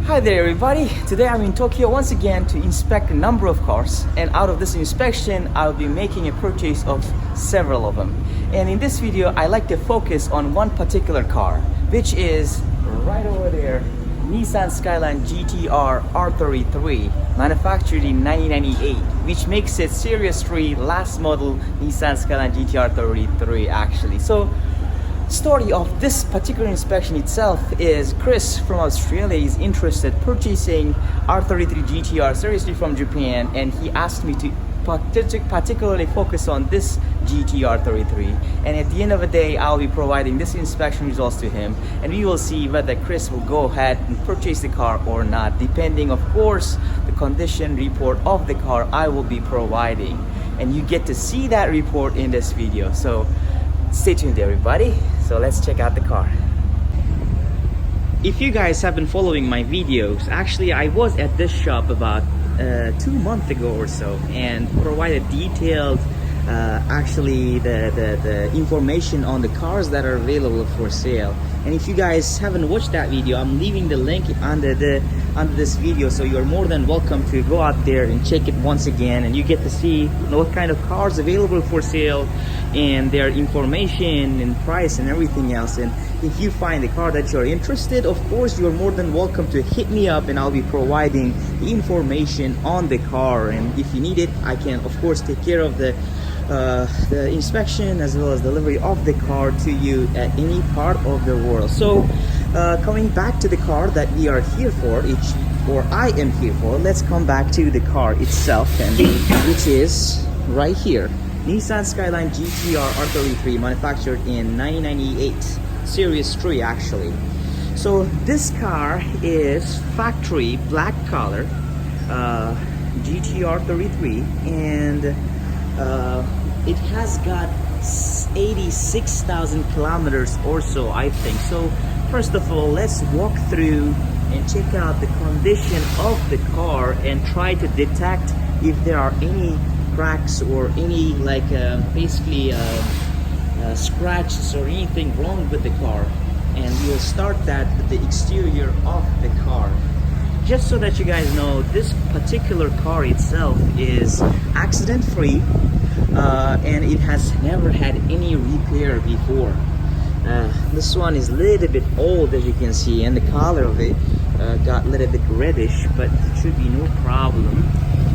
Hi there everybody, today I'm in Tokyo once again to inspect a number of cars, and out of this inspection I'll be making a purchase of several of them. And in this video I like to focus on one particular car, which is right over there, Nissan Skyline GT-R R33, manufactured in 1998, which makes it Series 3 last model Nissan Skyline GT-R R33 actually. So story of this particular inspection itself is Chris from Australia is interested purchasing R33 GTR seriously from Japan, and he asked me to particularly focus on this GTR R33, and at the end of the day I'll be providing this inspection results to him, and we will see whether Chris will go ahead and purchase the car or not, depending of course the condition report of the car I will be providing, and you get to see that report in this video. So stay tuned everybody. So let's check out the car. If you guys have been following my videos, actually I was at this shop about 2 months ago or so and provided detailed actually the information on the cars that are available for sale. And if you guys haven't watched that video, I'm leaving the link under this video, so you're more than welcome to go out there and check it once again, and you get to see what kind of cars available for sale and their information and price and everything else. And if you find a car that you're interested, of course you're more than welcome to hit me up, and I'll be providing the information on the car, and if you need it I can of course take care of the inspection as well as delivery of the car to you at any part of the world. So coming back to the car that we are here for, I am here for, let's come back to the car itself, and which is right here, Nissan Skyline GTR R33, manufactured in 1998, Series 3 actually. So this car is factory black color GTR R33, and it has got 86,000 kilometers or so, I think. So first of all, let's walk through and check out the condition of the car and try to detect if there are any cracks or any like basically scratches or anything wrong with the car. And we'll start that with the exterior of the car. Just so that you guys know, this particular car itself is accident free, and it has never had any repair before. This one is a little bit old, as you can see, and the color of it got a little bit reddish, but it should be no problem.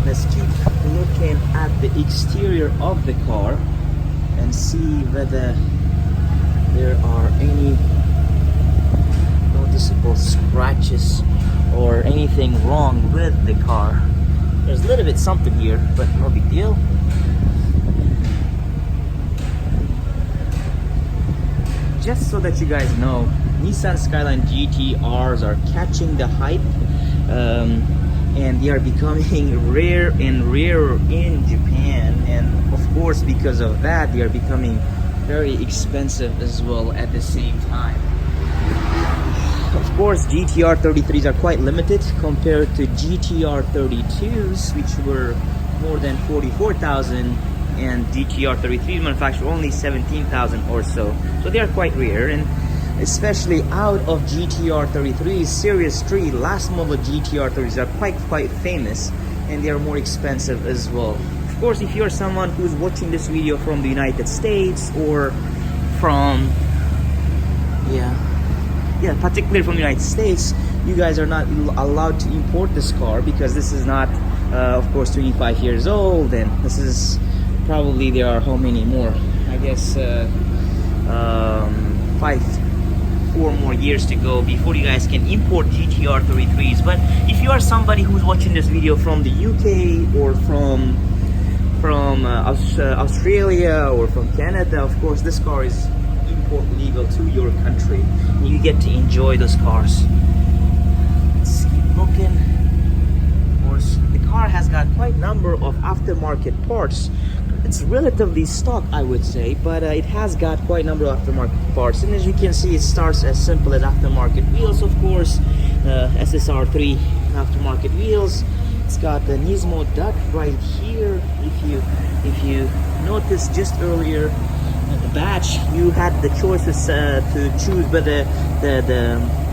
Let's keep looking at the exterior of the car and see whether there are any noticeable scratches or anything wrong with the car. There's a little bit something here, but no big deal. Just so that you guys know, Nissan Skyline GT-Rs are catching the hype, and they are becoming rare and rarer in Japan, and of course because of that they are becoming very expensive as well at the same time. Of course GTR 33s are quite limited compared to GTR 32s, which were more than 44,000, and GTR 33 manufactured only 17,000 or so. So they are quite rare, and especially out of GTR 33 Series 3 last model GTR 33s are quite famous, and they are more expensive as well. Of course, if you're someone who's watching this video from the United States or from particularly from the United States, you guys are not allowed to import this car because this is not of course 25 years old, and this is probably, there are how many more, I guess 4 more years to go before you guys can import GTR 33s. But if you are somebody who's watching this video from the UK or from Australia or from Canada, of course this car is import legal to your country, and you get to enjoy those cars. Let's keep looking. Of course the car has got quite a number of aftermarket parts. It's relatively stock, I would say, but it has got quite a number of aftermarket parts, and as you can see it starts as simple as aftermarket wheels, of course, SSR3 aftermarket wheels. It's got the Nismo duct right here. If you noticed just earlier the badge, you had the choices to choose whether the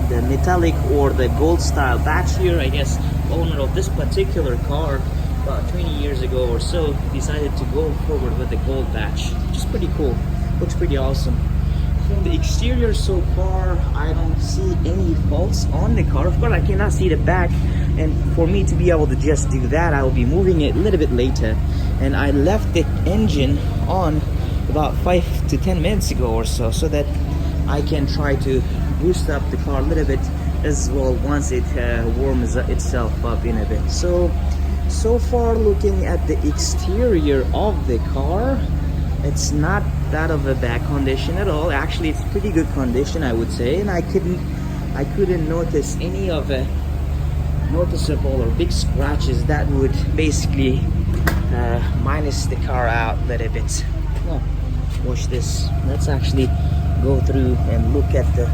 the metallic or the gold style badge here. I guess owner of this particular car about 20 years ago or so decided to go forward with the gold badge, which is pretty cool. Looks pretty awesome. From the exterior so far, I don't see any faults on the car. Of course, I cannot see the back, and for me to be able to just do that, I will be moving it a little bit later. And I left the engine on about 5 to 10 minutes ago or so, so that I can try to boost up the car a little bit as well once it warms itself up in a bit. So far, looking at the exterior of the car, it's not that of a bad condition at all. Actually, it's pretty good condition, I would say, and I couldn't notice any of a noticeable or big scratches that would basically minus the car out a little bit. Oh, watch this. Let's actually go through and look at the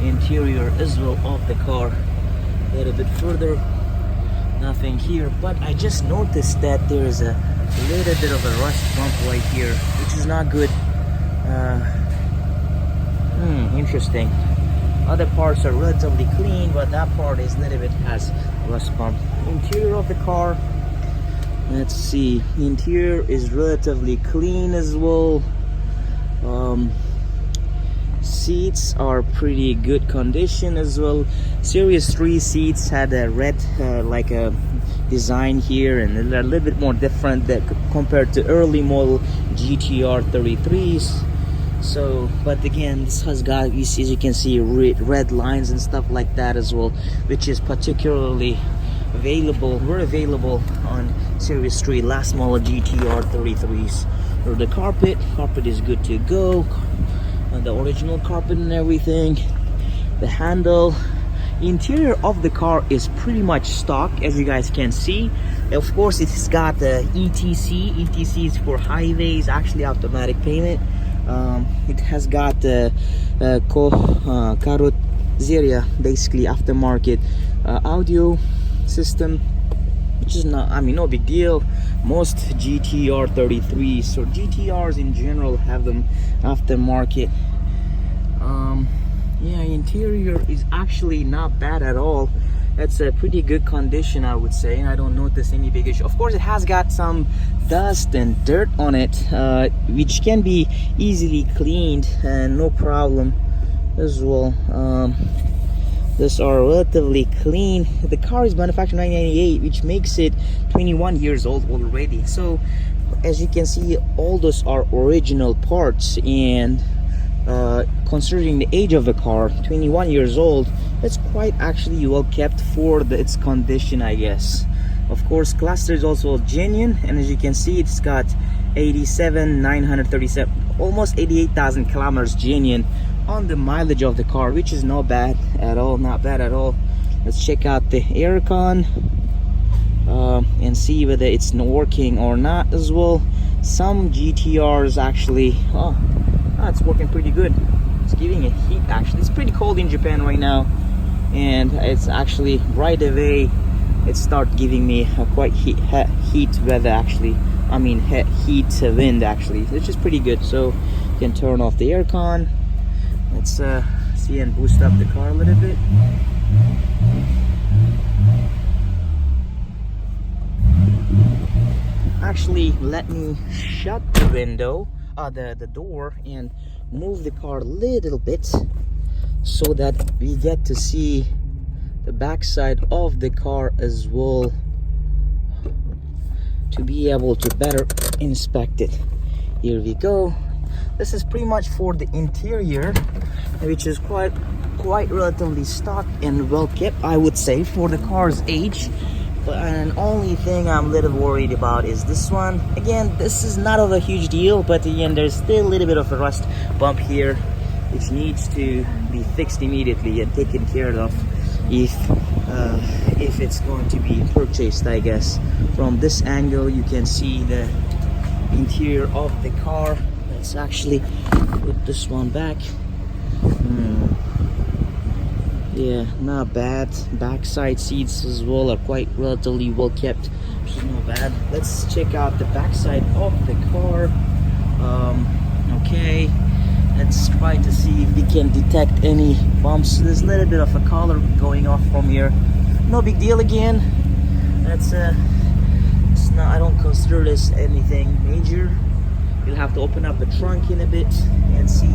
interior as well of the car a little bit further. Nothing here, but I just noticed that there is a little bit of a rust bump right here, which is not good. Interesting. Other parts are relatively clean, but that part is a little bit has rust bump. Interior of the car, let's see. The interior is relatively clean as well. Seats are pretty good condition as well. Series 3 seats had a red like a design here, and they're a little bit more different that compared to early model GTR R33s. So, but again, this has got, as you can see, red lines and stuff like that as well, which is particularly were available on Series 3 last model GTR R33s. Or the carpet is good to go, and the original carpet and everything. The handle, interior of the car is pretty much stock, as you guys can see. Of course, it's got the ETC is for highways, actually automatic payment. It has got the carrozzeria, basically aftermarket audio system, which is not, I mean, no big deal. Most GTR R33s or GTRs in general have them aftermarket. Yeah, interior is actually not bad at all. It's a pretty good condition, I would say, and I don't notice any big issue. Of course, it has got some dust and dirt on it, which can be easily cleaned and no problem as well. These are relatively clean. The car is manufactured in 1998, which makes it 21 years old already. So, as you can see, all those are original parts, and considering the age of the car, 21 years old, it's quite actually well kept for its condition, I guess. Of course, cluster is also genuine, and as you can see, it's got 87,937, almost 88,000 kilometers genuine on the mileage of the car, which is not bad at all. Not bad at all. Let's check out the aircon and see whether it's working or not as well. Some GTRs actually, it's working pretty good. It's giving it heat. Actually, it's pretty cold in Japan right now, and it's actually right away it started giving me a quite heat weather, actually. I mean heat wind, actually, which is pretty good. So you can turn off the aircon. Let's see and boost up the car a little bit. Actually, let me shut the window, the door, and move the car a little bit so that we get to see the backside of the car as well, to be able to better inspect it. Here we go. This is pretty much for the interior, which is quite relatively stock and well kept, I would say, for the car's age. But an only thing I'm a little worried about is this one. Again, this is not of a huge deal, but again, there's still a little bit of a rust bump here, which needs to be fixed immediately and taken care of if it's going to be purchased, I guess. From this angle, you can see the interior of the car. Let's actually put this one back. Yeah, not bad. Backside seats as well are quite relatively well kept, which is not bad. Let's check out the backside of the car. Okay, Let's try to see if we can detect any bumps. There's a little bit of a color going off from here. No big deal again. That's it's not, I don't consider this anything major. You'll have to open up the trunk in a bit and see.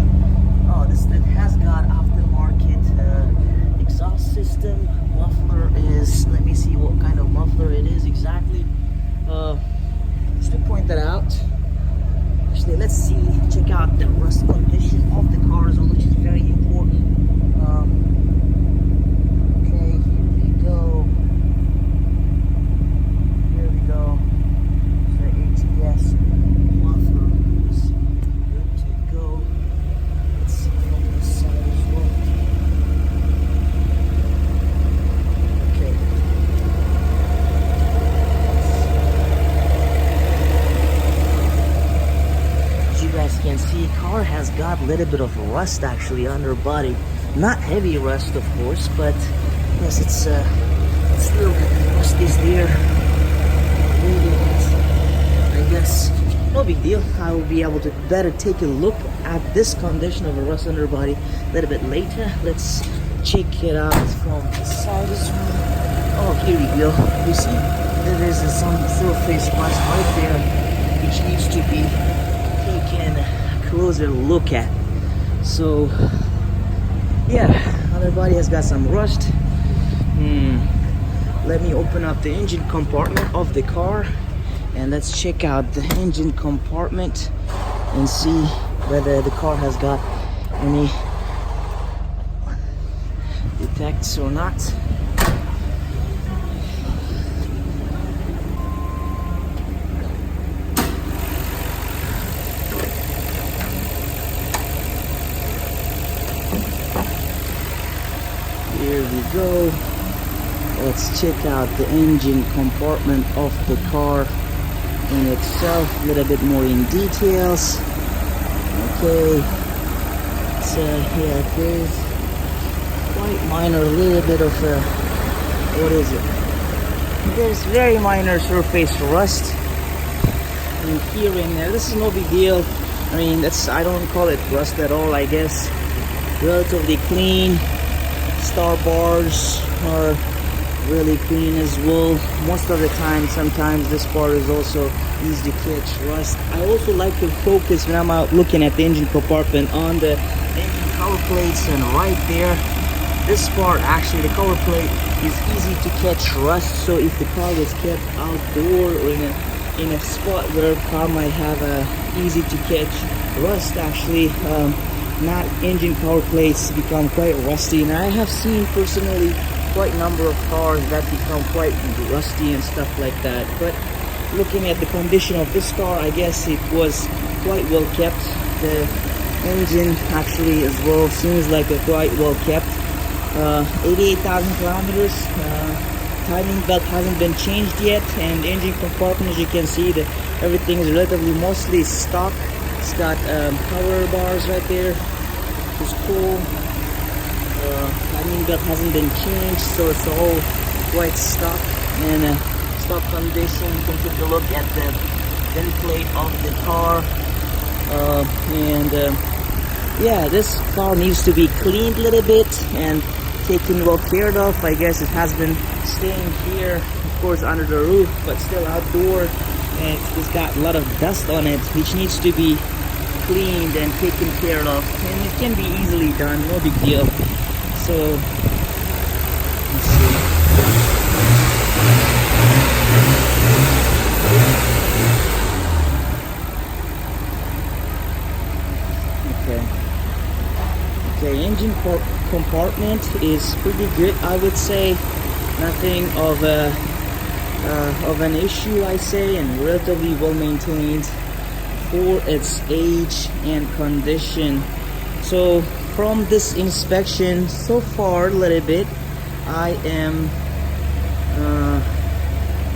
Oh, this has got aftermarket exhaust system. Muffler is, let me see what kind of muffler it is exactly. Just to point that out. Actually, let's see, check out the rust condition of the car as well, which is very important. Okay, here we go. Here we go. The ATS muffler is good to go. Let's see from this side as well. Okay. You guys can see, car has got a little bit of rust actually on her body. Not heavy rust, of course, but yes, it's a little bit rust is there. I guess no big deal. I will be able to better take a look at this condition of a rust on her body a little bit later. Let's check it out from the side as well. Oh, here we go. You see, there is some surface rust right there, which needs to be taken a closer look at. So yeah, other body has got some rust. Let me open up the engine compartment of the car and let's check out the engine compartment and see whether the car has got any defects or not. Here we go. Let's check out the engine compartment of the car in itself, a little bit more in details. Okay, so here it is. Quite minor, a little bit of a, what is it? There's very minor surface rust in here and there. This is no big deal. I mean, I don't call it rust at all, I guess. Relatively clean. Star bars are really clean as well. Most of the time, sometimes this part is also easy to catch rust. I also like to focus when I'm out looking at the engine compartment on the engine cover plates, and right there, this part actually, the cover plate is easy to catch rust. So if the car was kept outdoor or in a spot where the car might have easy to catch rust, actually not engine cover plates become quite rusty, and I have seen personally quite a number of cars that become quite rusty and stuff like that. But looking at the condition of this car, I guess it was quite well kept. The engine actually as well seems like a quite well kept. 88,000 kilometers. Timing belt hasn't been changed yet, and engine compartment, as you can see, that everything is relatively mostly stock. It's got power bars right there, which is cool. Timing belt hasn't been changed, so it's all quite stock and stock condition. You can take a look at the vent plate of the car, yeah, this car needs to be cleaned a little bit and taken well cared of. I guess it has been staying here, of course, under the roof, but still outdoor, and it's got a lot of dust on it, which needs to be cleaned and taken care of, and it can be easily done, no big deal. So let's see. Okay, engine compartment is pretty good, I would say. Nothing of an issue, I say, and relatively well maintained for its age and condition. So from this inspection so far, a little bit, I am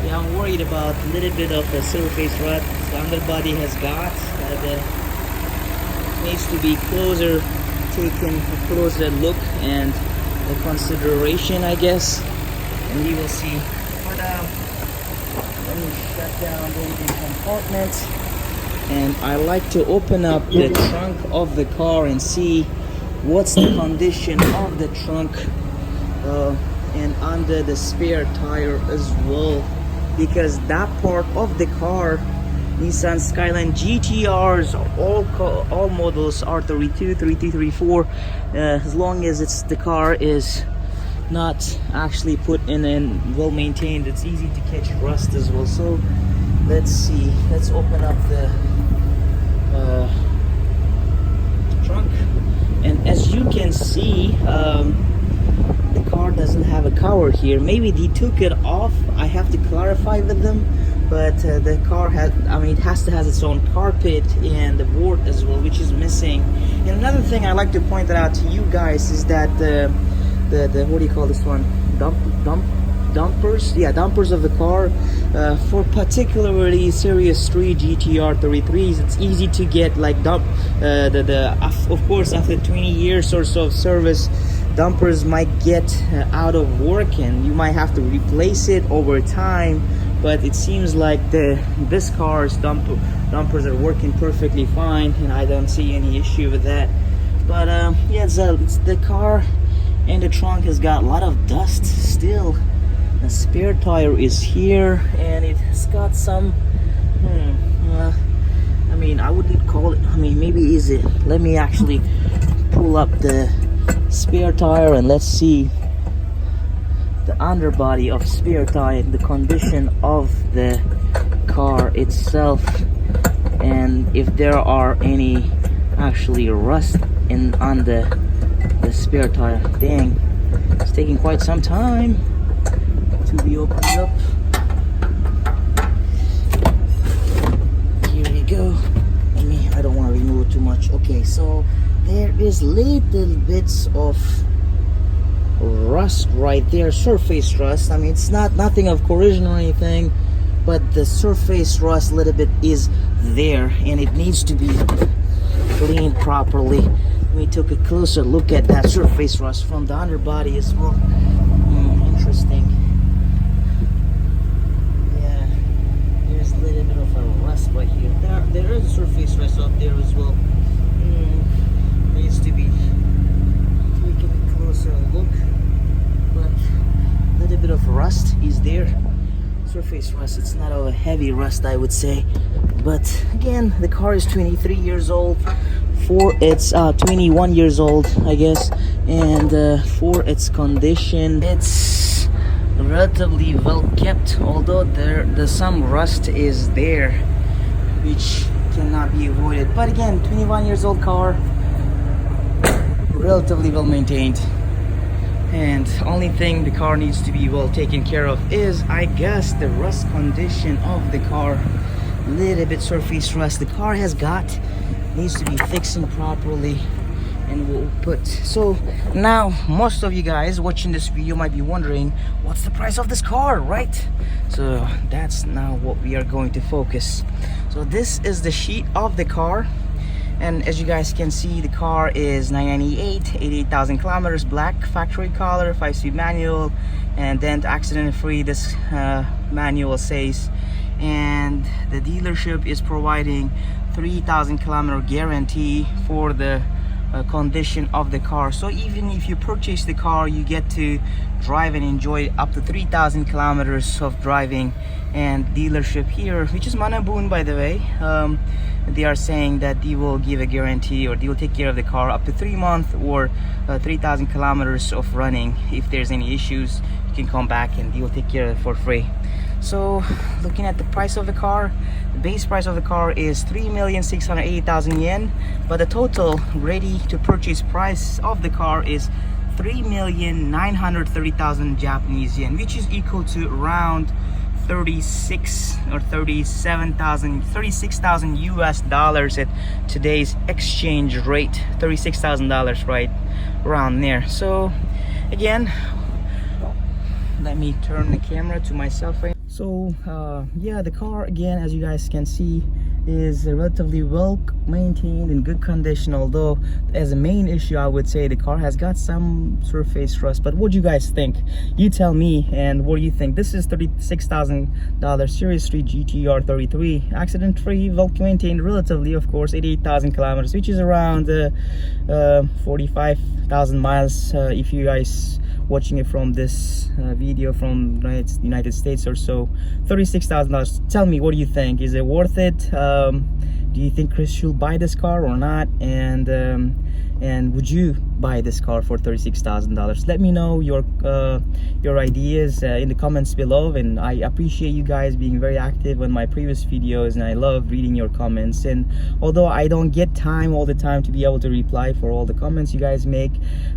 I'm worried about a little bit of the surface rust the underbody has got. Needs to be taken a closer look and a consideration, I guess, and we will see. But let me shut down the engine compartment. and I like to open up the trunk of the car and see what's the condition of the trunk and under the spare tire as well, because that part of the car, Nissan Skyline GT-Rs, all models R32, 33, 34, as long as the car is not actually put in and well maintained, it's easy to catch rust as well. So let's see, let's open up the trunk, and as you can see, the car doesn't have a cover here. Maybe they took it off, I have to clarify with them, but the car has, it has to have its own carpet and the board as well, which is missing. And another thing I like to point out to you guys is that the what do you call this one, dumpers, yeah, dumpers of the car, for particularly serious street GTR R33s, it's easy to get like of course after 20 years or so of service, dumpers might get out of work and you might have to replace it over time. But it seems like this car's dumpers are working perfectly fine, and I don't see any issue with that. But yeah, it's the car, and the trunk has got a lot of dust still. The spare tire is here, and it's got some I wouldn't call it, maybe easy. Let me actually pull up the spare tire and let's see the underbody of spare tire, the condition of the car itself, and if there are any actually rust on the spare tire. Dang, it's taking quite some time to be opened up. Here we go. I don't want to remove too much. Okay, so there is little bits of rust right there, surface rust. It's not nothing of corrosion or anything, but the surface rust little bit is there, and it needs to be cleaned properly. We took a closer look at that surface rust from the underbody as well. Interesting. Yeah, there's a little bit of a rust right here. There is a surface rust up there as well. Needs to be taken a closer look, but a little bit of rust is there. Surface rust, it's not a heavy rust, I would say, but again, the car is 23 years old. For its 21 years old, I guess, and for its condition, it's relatively well kept, although there's some rust is there which cannot be avoided. But again, 21 years old car, relatively well maintained, and only thing the car needs to be well taken care of is, I guess, the rust condition of the car. Little bit surface rust the car has got, needs to be fixing properly, and we'll put. So now most of you guys watching this video might be wondering, what's the price of this car, right? So that's now what we are going to focus. So this is the sheet of the car, and as you guys can see, the car is 998, 88,000 kilometers, black factory color, 5-speed manual, and then accident free, this manual says. And the dealership is providing 3,000 kilometer guarantee for the condition of the car. So even if you purchase the car, you get to drive and enjoy up to 3,000 kilometers of driving. And dealership here, which is Manabun, by the way, they are saying that they will give a guarantee, or they will take care of the car up to 3 months or 3,000 kilometers of running. If there's any issues, you can come back and they will take care of it for free. So looking at the price of the car, the base price of the car is 3,680,000 yen, but the total ready to purchase price of the car is 3,930,000 Japanese yen, which is equal to around 36 or 36,000 US dollars at today's exchange rate. $36,000, right around there. So again, let me turn the camera to myself. So yeah, the car, again, as you guys can see, is relatively well maintained, in good condition, although as a main issue I would say the car has got some surface rust. But what do you guys think? You tell me. And what do you think? This is $36,000 Series 3 GTR R33, accident free, well maintained relatively, of course, 88,000 kilometers, which is around 45,000 miles if you guys watching it from this video from United States or so. $36,000. Tell me, what do you think? Is it worth it? Do you think Chris should buy this car or not? And would you buy this car for $36,000? Let me know your ideas in the comments below, and I appreciate you guys being very active on my previous videos, and I love reading your comments. And although I don't get time all the time to be able to reply for all the comments you guys make,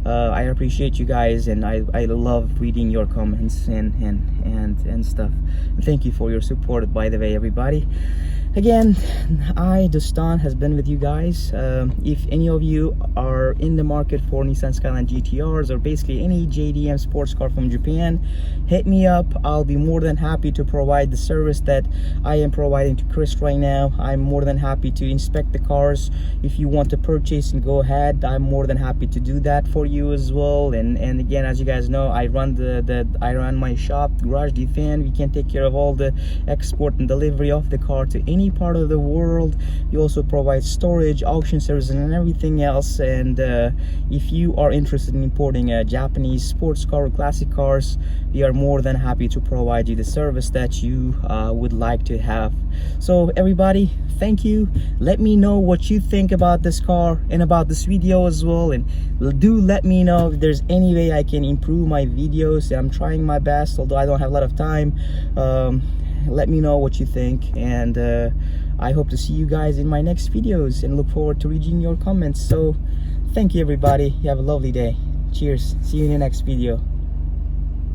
I appreciate you guys, and I love reading your comments and stuff. Thank you for your support, by the way, everybody. Again, Dustan has been with you guys. If any of you are in the market for Nissan Skyline GTRs or basically any JDM sports car from Japan, hit me up. I'll be more than happy to provide the service that I am providing to Chris right now. I'm more than happy to inspect the cars. If you want to purchase and go ahead, I'm more than happy to do that for you as well. And again, as you guys know, I run my shop, Garage Defend. We can take care of all the export and delivery of the car to any part of the world. We also provide storage, auction services, and everything else. And if you are interested in importing a Japanese sports car or classic cars, we are more than happy to provide you the service that you would like to have. So everybody, thank you. Let me know what you think about this car and about this video as well, and do let me know if there's any way I can improve my videos. I'm trying my best, although I don't have a lot of time. Let me know what you think, and I hope to see you guys in my next videos, and look forward to reading your comments. So thank you, everybody. You have a lovely day. Cheers. See you in the next video.